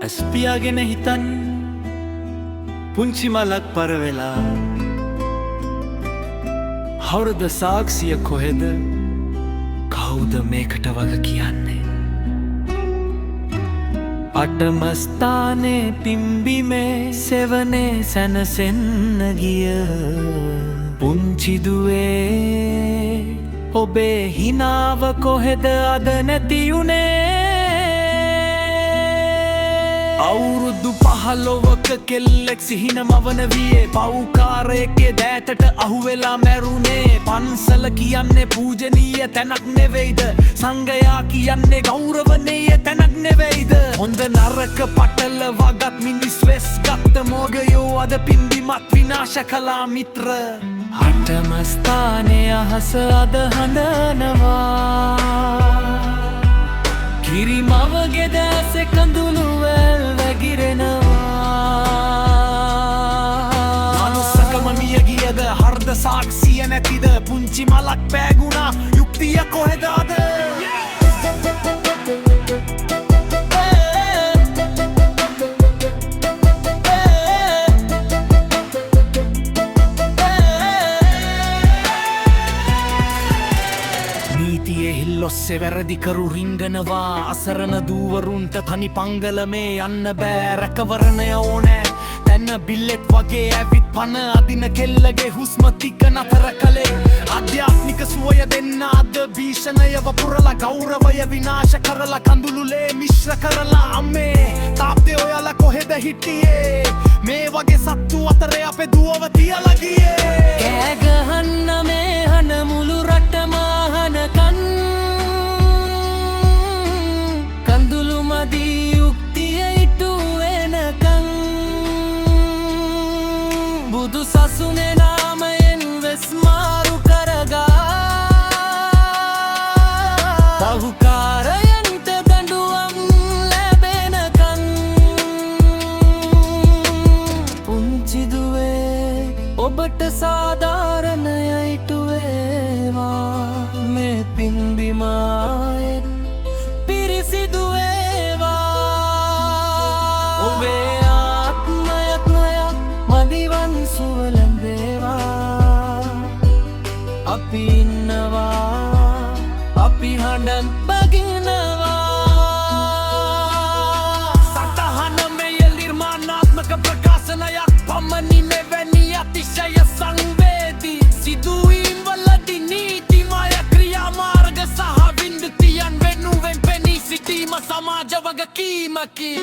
ඇස්පියාගෙන හිතන් පුංචි මලක් පරවෙලා හවුරුද සාක්ෂිය කොහෙද කවුද මේකට වග කියන්නේ අටමස්ථානේ පිම්බිමේ සෙවනේ සැනසෙන්න ගිය පුංචි දුවේ ඔබේ හිනාව කොහෙද අද නැති උනේ අවුරුදු 15ක කෙල්ලෙක් සිහින මවන වියේ පව්කාරයෙක්ගේ දෑතට අහුවෙලා මැරුණේ පන්සල කියන්නේ පූජනීය තැනක් නෙවෙයිද සංඝයා කියන්නේ ගෞරවනීය තැනක් නෙවෙයිද හොඳ නරක පටල වගත් මිනිස් වෙස් ගත්ත මෝගයෝ අද පින්බිමත් විනාශ කළා මිත්‍ර අටමස්ථානේ අහස අද හඬනවා කිරිමවගේ දැසේ කඳුළු වැල් වැගිරෙනවා මනුස්සකම මිය ගියද හර්ද සාක්ෂිය නැතිද පුංචි මලක් පෑගුණා යුක්තිය කොහෙද අද ඔස්සේ වැරදිකරු රිංගනවා අසරණ දූවරුන්ට තනි පංගලමේ යන්න බෑ රැකවරණය ඕනෑ තැන්න බිල්ලෙක් වගේ ඇවිත් පන අදින කෙල්ලගේ හුස්ම ටික නතර කළේ ආධ්‍යාත්මික සුවය දෙන්න අද භීෂණය වපුරලා ගෞරවය විනාශ කරලා කඳුළුලේ මිශ්‍ර කරලා අම්මේ තාප්තේ ඔයාලා කොහෙද හිටියේ මේ වගේ සත්තු අතරේ අපේ දුවව තියලා ගියේ කෑ ගහන්න මේ හන මුළු රටම අහනකන් යුක්තිය ඉටු වෙනකං බුදු සසුනේ නාමයෙන් වෙස් මාරු කරගා පහුකාරයන්ට දඬුවම් ලැබෙනකං පුංචි දුවේ ඔබට සාධාරණය ඉටු වේවා මේ පින්බිමායෙන් පිරිසිදු අපි ඉන්නවා අපි හඬන් බගිනවා සතහන මෙය නිර්මාණාත්මක ප්‍රකාශනයක් පමණි මෙවැනි අතිශය සංවේදී සිදුවීම් වලදී නීතිමය ක්‍රියාමාර්ග සහ වින්දතියන් වෙනුවෙන් පෙනී සිටීම සමාජ වගකීමකි